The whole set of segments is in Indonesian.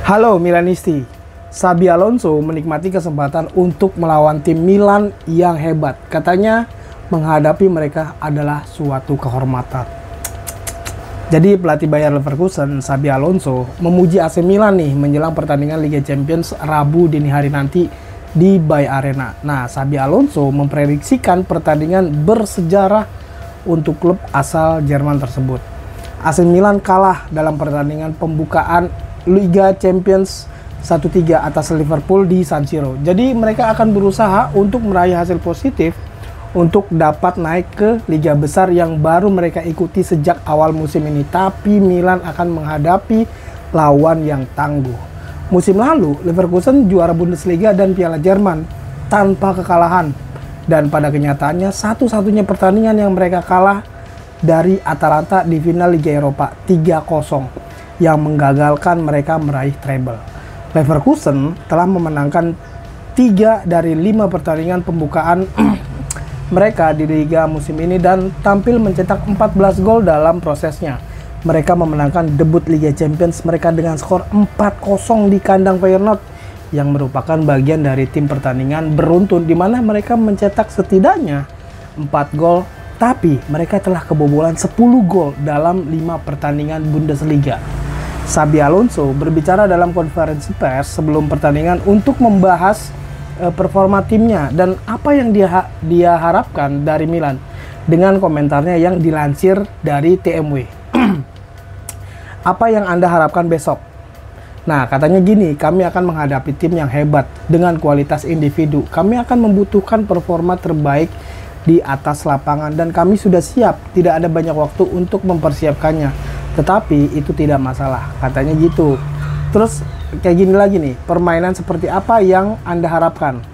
Halo Milanisti, Xabi Alonso menikmati kesempatan untuk melawan tim Milan yang hebat. Katanya menghadapi mereka adalah suatu kehormatan. Jadi pelatih Bayer Leverkusen, Xabi Alonso, memuji AC Milan nih menjelang pertandingan Liga Champions Rabu dini hari nanti di Bay Arena. Nah, Xabi Alonso memprediksikan pertandingan bersejarah untuk klub asal Jerman tersebut. AC Milan kalah dalam pertandingan pembukaan Liga Champions 1-3 atas Liverpool di San Siro. Jadi mereka akan berusaha untuk meraih hasil positif untuk dapat naik ke liga besar yang baru mereka ikuti sejak awal musim ini. Tapi Milan akan menghadapi lawan yang tangguh. Musim lalu Leverkusen juara Bundesliga dan Piala Jerman tanpa kekalahan. Dan pada kenyataannya satu-satunya pertandingan yang mereka kalah dari Atalanta di final Liga Eropa 3-0 yang menggagalkan mereka meraih treble. Leverkusen telah memenangkan 3 dari 5 pertandingan pembukaan mereka di Liga musim ini dan tampil mencetak 14 gol dalam prosesnya. Mereka memenangkan debut Liga Champions mereka dengan skor 4-0 di kandang Feyenoord yang merupakan bagian dari tim pertandingan beruntun di mana mereka mencetak setidaknya 4 gol, tapi mereka telah kebobolan 10 gol dalam 5 pertandingan Bundesliga. Xabi Alonso berbicara dalam konferensi pers sebelum pertandingan untuk membahas performa timnya dan apa yang dia harapkan dari Milan dengan komentarnya yang dilansir dari TMW. Apa yang Anda harapkan besok? Nah, katanya gini, kami akan menghadapi tim yang hebat dengan kualitas individu. Kami akan membutuhkan performa terbaik di atas lapangan dan kami sudah siap. Tidak ada banyak waktu untuk mempersiapkannya. Tetapi itu tidak masalah, katanya gitu. Terus kayak gini lagi nih, permainan seperti apa yang Anda harapkan?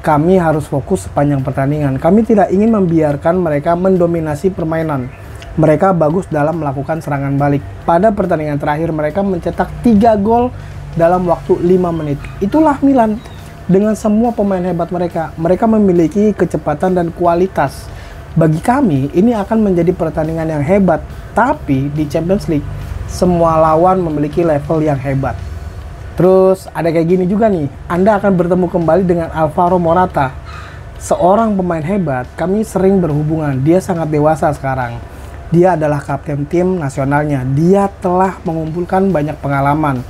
Kami harus fokus sepanjang pertandingan. Kami tidak ingin membiarkan mereka mendominasi permainan. Mereka bagus dalam melakukan serangan balik. Pada pertandingan terakhir mereka mencetak 3 gol dalam waktu 5 menit. Itulah Milan. Dengan semua pemain hebat mereka, mereka memiliki kecepatan dan kualitas. Bagi kami, ini akan menjadi pertandingan yang hebat. Tapi di Champions League, semua lawan memiliki level yang hebat. Terus ada kayak gini juga nih, Anda akan bertemu kembali dengan Alvaro Morata. Seorang pemain hebat, kami sering berhubungan. Dia sangat dewasa sekarang. Dia adalah kapten tim nasionalnya. Dia telah mengumpulkan banyak pengalaman.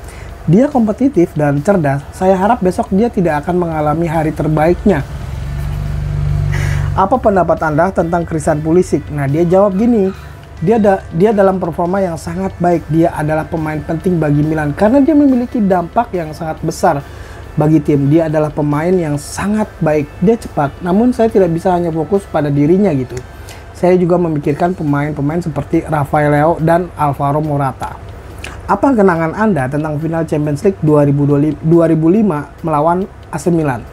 Dia kompetitif dan cerdas. Saya harap besok dia tidak akan mengalami hari terbaiknya. Apa pendapat Anda tentang Christian Pulisic? Nah, dia jawab gini. Dia dalam performa yang sangat baik. Dia adalah pemain penting bagi Milan karena dia memiliki dampak yang sangat besar bagi tim. Dia adalah pemain yang sangat baik. Dia cepat. Namun saya tidak bisa hanya fokus pada dirinya gitu. Saya juga memikirkan pemain-pemain seperti Rafael Leao dan Alvaro Morata. Apa kenangan Anda tentang final Champions League 2005 melawan AC Milan?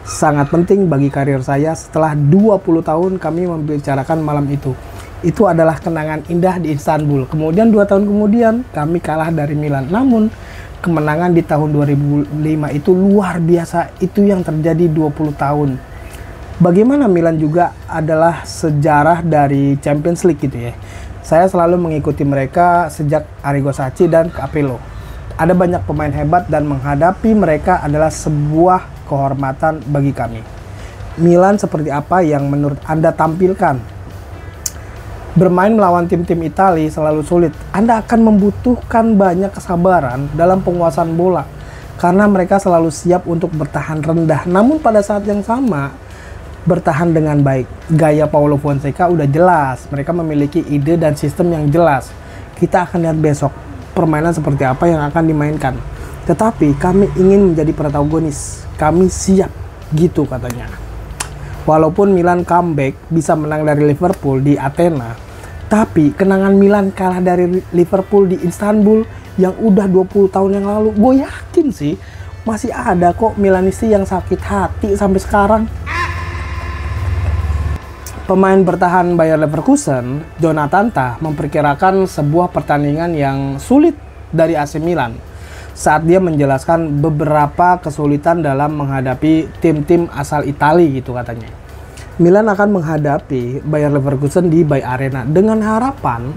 Sangat penting bagi karir saya. Setelah 20 tahun kami membicarakan malam itu. Itu adalah kenangan indah di Istanbul. Kemudian 2 tahun kemudian kami kalah dari Milan. Namun kemenangan di tahun 2005 itu luar biasa. Itu yang terjadi 20 tahun. Bagaimana Milan juga adalah sejarah dari Champions League gitu ya. Saya selalu mengikuti mereka sejak Arrigo Sacchi dan Capello. Ada banyak pemain hebat dan menghadapi mereka adalah sebuah kehormatan bagi kami. Milan seperti apa yang menurut Anda tampilkan? Bermain melawan tim-tim Italia selalu sulit. Anda akan membutuhkan banyak kesabaran dalam penguasaan bola karena mereka selalu siap untuk bertahan rendah. Namun pada saat yang sama bertahan dengan baik. Gaya Paulo Fonseca udah jelas. Mereka memiliki ide dan sistem yang jelas. Kita akan lihat besok permainan seperti apa yang akan dimainkan. Tetapi kami ingin menjadi protagonis. Kami siap gitu katanya. Walaupun Milan comeback bisa menang dari Liverpool di Athena, tapi kenangan Milan kalah dari Liverpool di Istanbul yang udah 20 tahun yang lalu, gue yakin sih masih ada kok Milanisti yang sakit hati sampai sekarang. Pemain bertahan Bayer Leverkusen, Jonathan Tah, memperkirakan sebuah pertandingan yang sulit dari AC Milan saat dia menjelaskan beberapa kesulitan dalam menghadapi tim-tim asal Italia gitu katanya. Milan akan menghadapi Bayer Leverkusen di Bay Arena dengan harapan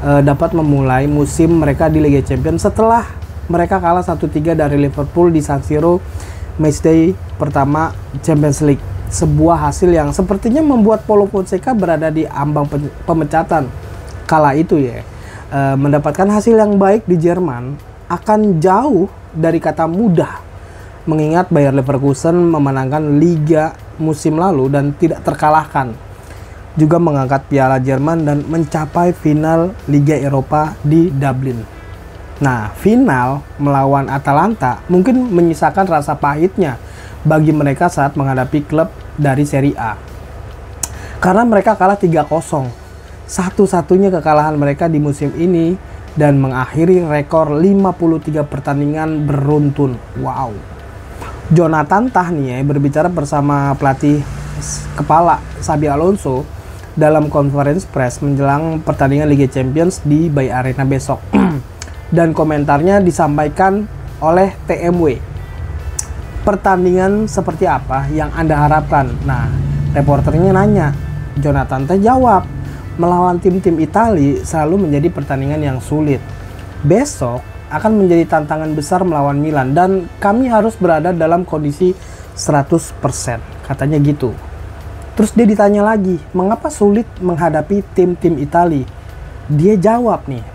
dapat memulai musim mereka di Liga Champions setelah mereka kalah 1-3 dari Liverpool di San Siro matchday pertama Champions League. Sebuah hasil yang sepertinya membuat Paulo Fonseca berada di ambang pemecatan kala itu ya. Mendapatkan hasil yang baik di Jerman akan jauh dari kata mudah, mengingat Bayer Leverkusen memenangkan Liga musim lalu dan tidak terkalahkan, juga mengangkat Piala Jerman dan mencapai final Liga Eropa di Dublin. Nah, final melawan Atalanta mungkin menyisakan rasa pahitnya bagi mereka saat menghadapi klub dari Serie A. Karena mereka kalah 3-0, satu-satunya kekalahan mereka di musim ini, dan mengakhiri rekor 53 pertandingan beruntun. Wow. Jonathan Tah nih ya, berbicara bersama pelatih kepala Xabi Alonso dalam conference press menjelang pertandingan Liga Champions di Bay Arena besok. Dan komentarnya disampaikan oleh TMW. Pertandingan seperti apa yang Anda harapkan? Nah, reporternya nanya. Jonathan Tah jawab, melawan tim-tim Italia selalu menjadi pertandingan yang sulit. Besok akan menjadi tantangan besar melawan Milan dan kami harus berada dalam kondisi 100%, katanya gitu. Terus dia ditanya lagi, mengapa sulit menghadapi tim-tim Italia? Dia jawab nih,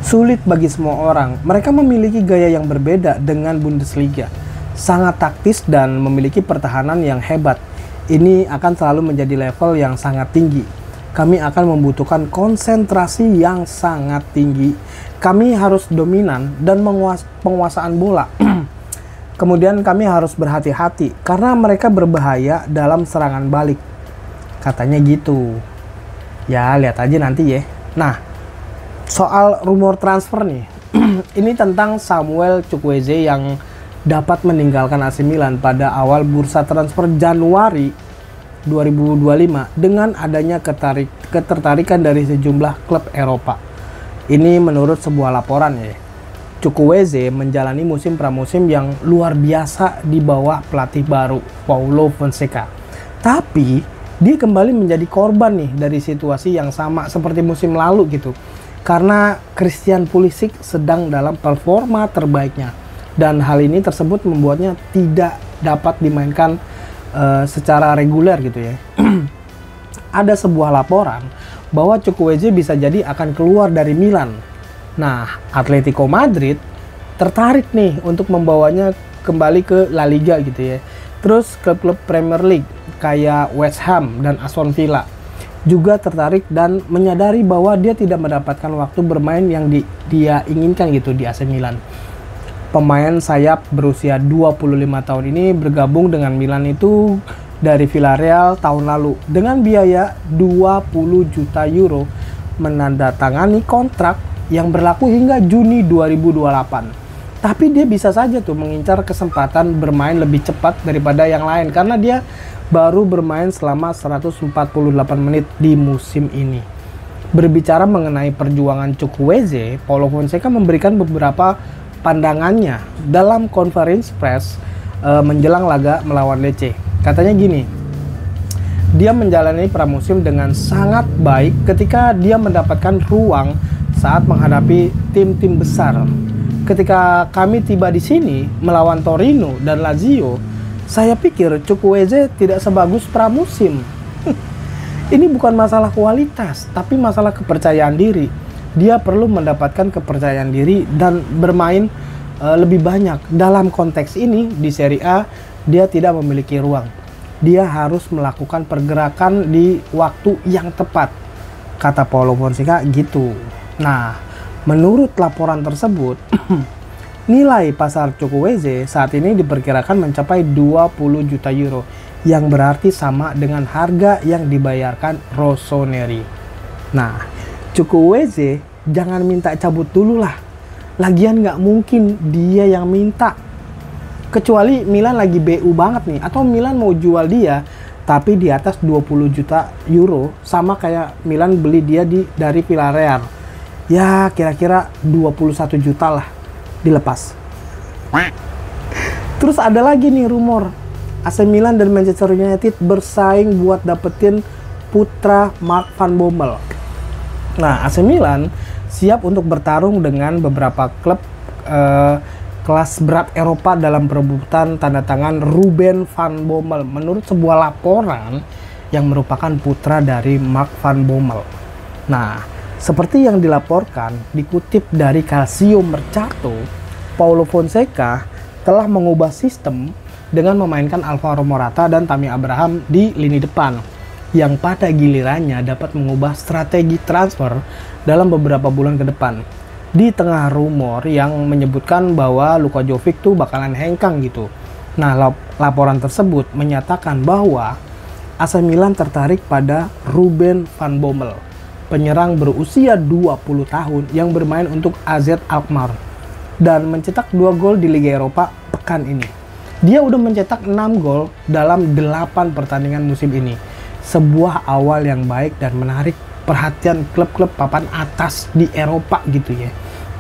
sulit bagi semua orang. Mereka memiliki gaya yang berbeda dengan Bundesliga, sangat taktis dan memiliki pertahanan yang hebat. Ini akan selalu menjadi level yang sangat tinggi. Kami akan membutuhkan konsentrasi yang sangat tinggi. Kami harus dominan dan penguasaan bola. Kemudian kami harus berhati-hati karena mereka berbahaya dalam serangan balik. Katanya gitu. Ya, lihat aja nanti ya. Nah, soal rumor transfer nih. Ini tentang Samuel Chukwueze yang dapat meninggalkan AC Milan pada awal bursa transfer Januari 2025 dengan adanya ketertarikan dari sejumlah klub Eropa. Ini menurut sebuah laporan ya. Chukwueze menjalani musim pramusim yang luar biasa di bawah pelatih baru Paulo Fonseca. Tapi dia kembali menjadi korban nih dari situasi yang sama seperti musim lalu gitu. Karena Christian Pulisic sedang dalam performa terbaiknya. Dan hal ini tersebut membuatnya tidak dapat dimainkan secara reguler gitu ya. Ada sebuah laporan bahwa Chukwueze bisa jadi akan keluar dari Milan. Nah, Atletico Madrid tertarik nih untuk membawanya kembali ke La Liga gitu ya. Terus klub-klub Premier League kayak West Ham dan Aston Villa juga tertarik dan menyadari bahwa dia tidak mendapatkan waktu bermain yang dia inginkan gitu di AC Milan. Pemain sayap berusia 25 tahun ini bergabung dengan Milan itu dari Villarreal tahun lalu dengan biaya 20 juta euro, menandatangani kontrak yang berlaku hingga Juni 2028. Tapi dia bisa saja tuh mengincar kesempatan bermain lebih cepat daripada yang lain karena dia baru bermain selama 148 menit di musim ini. Berbicara mengenai perjuangan Chukwueze, Paulo Fonseca memberikan beberapa pandangannya dalam conference press menjelang laga melawan Lecce. Katanya gini, dia menjalani pramusim dengan sangat baik ketika dia mendapatkan ruang saat menghadapi tim-tim besar. Ketika kami tiba di sini melawan Torino dan Lazio, saya pikir Chukwueze tidak sebagus pramusim. Ini bukan masalah kualitas, tapi masalah kepercayaan diri. Dia perlu mendapatkan kepercayaan diri dan bermain lebih banyak. Dalam konteks ini di Serie A dia tidak memiliki ruang. Dia harus melakukan pergerakan di waktu yang tepat, kata Paulo Fonseca gitu. Nah, menurut laporan tersebut nilai pasar Chukwueze saat ini diperkirakan mencapai 20 juta euro yang berarti sama dengan harga yang dibayarkan Rossoneri. Nah, Chukwueze jangan minta cabut dulu lah. Lagian nggak mungkin dia yang minta. Kecuali Milan lagi BU banget nih. Atau Milan mau jual dia tapi di atas 20 juta euro. Sama kayak Milan beli dia dari Villarreal. Ya kira-kira 21 juta lah dilepas. Terus ada lagi nih rumor. AC Milan dan Manchester United bersaing buat dapetin putra Mark van Bommel. Nah, AC Milan siap untuk bertarung dengan beberapa klub kelas berat Eropa dalam perebutan tanda tangan Ruben van Bommel menurut sebuah laporan yang merupakan putra dari Mark van Bommel. Nah, seperti yang dilaporkan dikutip dari Calcio Mercato, Paulo Fonseca telah mengubah sistem dengan memainkan Alvaro Morata dan Tammy Abraham di lini depan, yang pada gilirannya dapat mengubah strategi transfer dalam beberapa bulan ke depan. Di tengah rumor yang menyebutkan bahwa Luka Jovic tuh bakalan hengkang gitu. Nah, laporan tersebut menyatakan bahwa AC Milan tertarik pada Ruben van Bommel, penyerang berusia 20 tahun yang bermain untuk AZ Alkmaar dan mencetak 2 gol di Liga Eropa pekan ini. Dia udah mencetak 6 gol dalam 8 pertandingan musim ini. Sebuah awal yang baik dan menarik perhatian klub-klub papan atas di Eropa gitu ya.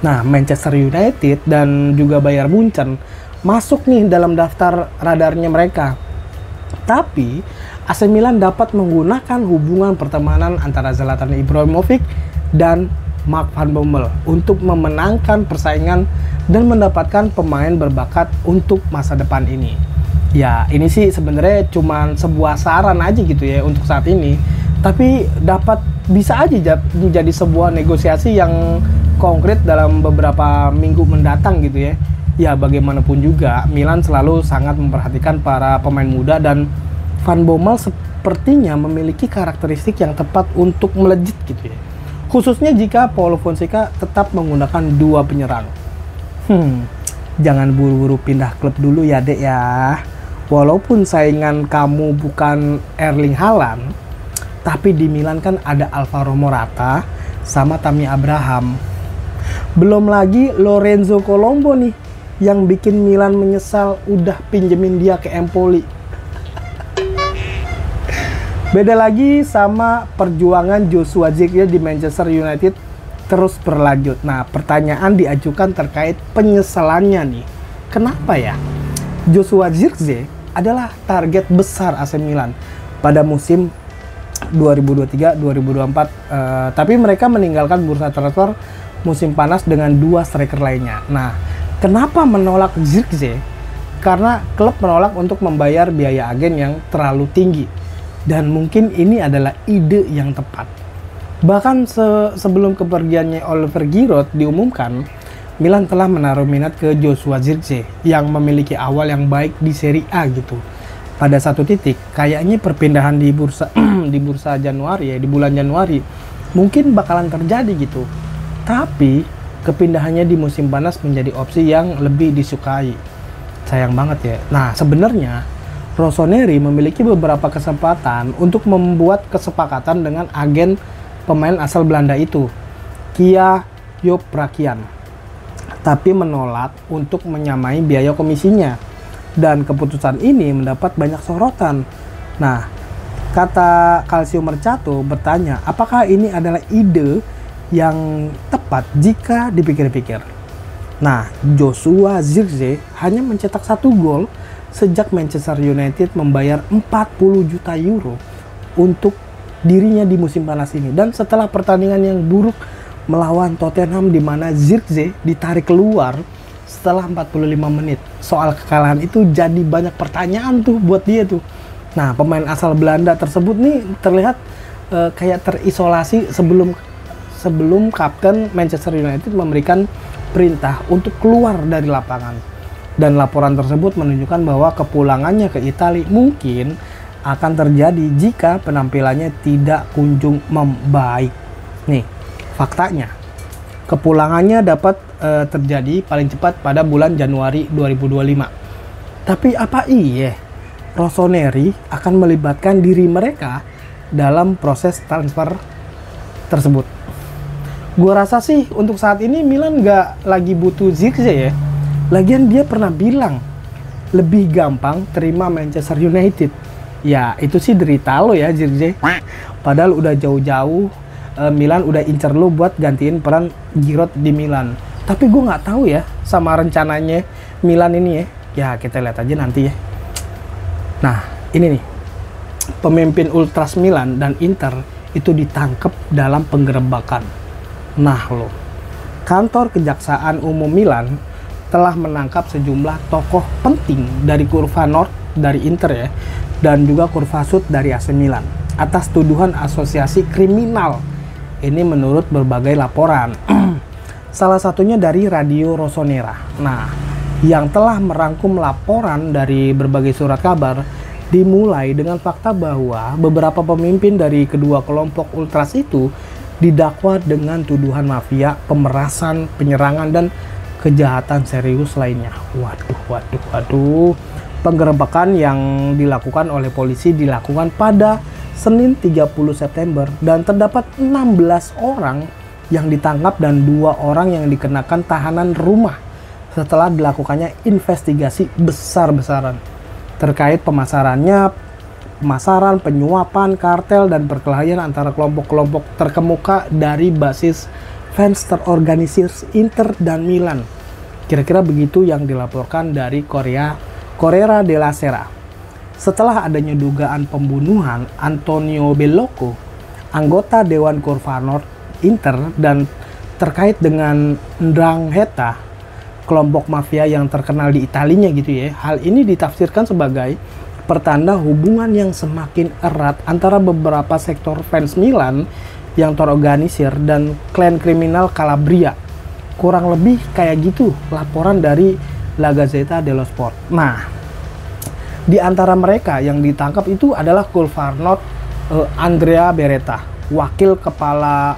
Nah, Manchester United dan juga Bayern Munchen masuk nih dalam daftar radarnya mereka. Tapi AC Milan dapat menggunakan hubungan pertemanan antara Zlatan Ibrahimovic dan Mark van Bommel untuk memenangkan persaingan dan mendapatkan pemain berbakat untuk masa depan ini. Ya, ini sih sebenarnya cuma sebuah saran aja gitu ya untuk saat ini. Tapi bisa aja menjadi sebuah negosiasi yang konkret dalam beberapa minggu mendatang gitu ya. Ya, bagaimanapun juga Milan selalu sangat memperhatikan para pemain muda dan Van Bommel sepertinya memiliki karakteristik yang tepat untuk melejit gitu ya. Khususnya jika Paulo Fonseca tetap menggunakan 2 penyerang. Jangan buru-buru pindah klub dulu ya, Dek ya. Walaupun saingan kamu bukan Erling Haaland, tapi di Milan kan ada Alvaro Morata sama Tammy Abraham. Belum lagi Lorenzo Colombo nih yang bikin Milan menyesal udah pinjemin dia ke Empoli. Beda lagi sama perjuangan Joshua Zirkzee di Manchester United terus berlanjut. Nah, pertanyaan diajukan terkait penyesalannya nih. Kenapa ya? Joshua Zirkzee adalah target besar AC Milan pada musim 2023-2024. Tapi mereka meninggalkan bursa transfer musim panas dengan 2 striker lainnya. Nah, kenapa menolak Zirkzee? Karena klub menolak untuk membayar biaya agen yang terlalu tinggi. Dan mungkin ini adalah ide yang tepat. Bahkan sebelum kepergiannya Oliver Giroud diumumkan, Milan telah menaruh minat ke Joshua Zirkzee yang memiliki awal yang baik di Serie A gitu. Pada satu titik, kayaknya perpindahan di bursa di bulan Januari mungkin bakalan terjadi gitu. Tapi kepindahannya di musim panas menjadi opsi yang lebih disukai. Sayang banget ya. Nah, sebenarnya Rossoneri memiliki beberapa kesempatan untuk membuat kesepakatan dengan agen pemain asal Belanda itu, Kia Joprakian, tapi menolak untuk menyamai biaya komisinya. Dan keputusan ini mendapat banyak sorotan. Nah, kata Calcio Mercato bertanya, apakah ini adalah ide yang tepat jika dipikir-pikir? Nah, Joshua Zirkzee hanya mencetak 1 gol sejak Manchester United membayar 40 juta euro untuk dirinya di musim panas ini. Dan setelah pertandingan yang buruk melawan Tottenham di mana Zirkzee ditarik keluar setelah 45 menit. Soal kekalahan itu jadi banyak pertanyaan tuh buat dia tuh. Nah, pemain asal Belanda tersebut nih terlihat kayak terisolasi sebelum kapten Manchester United memberikan perintah untuk keluar dari lapangan. Dan laporan tersebut menunjukkan bahwa kepulangannya ke Italia mungkin akan terjadi jika penampilannya tidak kunjung membaik. Nih, faktanya, kepulangannya dapat terjadi paling cepat pada bulan Januari 2025. Tapi apa iya Rossoneri akan melibatkan diri mereka dalam proses transfer tersebut? Gua rasa sih untuk saat ini Milan nggak lagi butuh Zirkzee ya. Lagian dia pernah bilang lebih gampang terima Manchester United. Ya itu sih derita lo ya Zirkzee. Padahal udah jauh-jauh Milan udah incer lo buat gantiin peran Giroud di Milan. Tapi gue nggak tahu ya sama rencananya Milan ini ya. Ya kita lihat aja nanti ya. Nah ini nih, pemimpin Ultras Milan dan Inter itu ditangkap dalam penggerebekan. Nah lo, kantor Kejaksaan Umum Milan telah menangkap sejumlah tokoh penting dari Curva Nord dari Inter ya, dan juga Curva Sud dari AC Milan atas tuduhan asosiasi kriminal. Ini menurut berbagai laporan. Salah satunya dari Radio Rossonera. Nah, yang telah merangkum laporan dari berbagai surat kabar dimulai dengan fakta bahwa beberapa pemimpin dari kedua kelompok ultras itu didakwa dengan tuduhan mafia, pemerasan, penyerangan, dan kejahatan serius lainnya. Waduh. Penggerebekan yang dilakukan oleh polisi dilakukan pada Senin 30 September dan terdapat 16 orang yang ditangkap dan 2 orang yang dikenakan tahanan rumah setelah dilakukannya investigasi besar-besaran terkait pemasaran, penyuapan, kartel, dan perkelahian antara kelompok-kelompok terkemuka dari basis fans terorganisir Inter dan Milan. Kira-kira begitu yang dilaporkan dari Corriere della Sera. Setelah adanya dugaan pembunuhan Antonio Bellocco, anggota Dewan Curva Nord Inter, dan terkait dengan 'Ndrangheta, kelompok mafia yang terkenal di Italinya gitu ya. Hal ini ditafsirkan sebagai pertanda hubungan yang semakin erat antara beberapa sektor fans Milan yang terorganisir dan klan kriminal Calabria. Kurang lebih kayak gitu laporan dari La Gazzetta dello Sport. Nah, di antara mereka yang ditangkap itu adalah Curva Nord Andrea Beretta, wakil kepala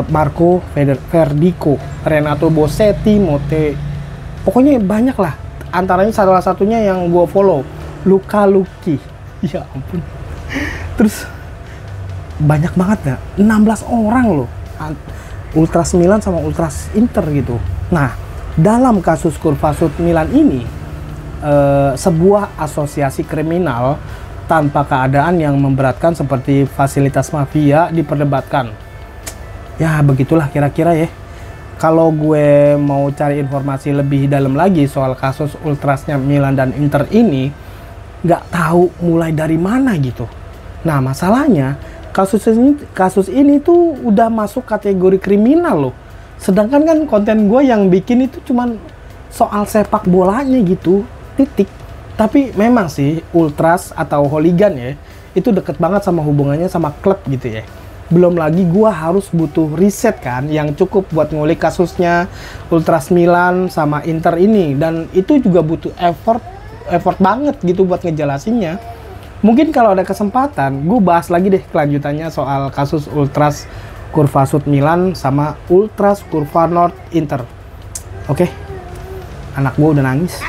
Marco Verdico, Renato Bossetti, pokoknya banyak lah. Antaranya salah satunya yang gue follow, Luca Lucchi. Ya ampun. Terus banyak banget ya, 16 orang loh, Ultras Milan sama Ultras Inter gitu. Nah, dalam kasus Curva Sud Milan ini, sebuah asosiasi kriminal tanpa keadaan yang memberatkan seperti fasilitas mafia diperdebatkan. Ya begitulah kira-kira ya. Kalau gue mau cari informasi lebih dalam lagi soal kasus ultrasnya Milan dan Inter ini, nggak tahu mulai dari mana gitu. Nah masalahnya kasus ini tuh udah masuk kategori kriminal loh. Sedangkan kan konten gue yang bikin itu cuman soal sepak bolanya gitu, titik. Tapi memang sih ultras atau hooligan ya, itu deket banget sama hubungannya sama klub gitu ya. Belum lagi gua harus butuh riset kan yang cukup buat ngulik kasusnya Ultras Milan sama Inter ini, dan itu juga butuh effort banget gitu buat ngejelasinnya. Mungkin kalau ada kesempatan gue bahas lagi deh kelanjutannya soal kasus Ultras Curva Sud Milan sama Ultras Curva Nord Inter. Oke, anak gue udah nangis.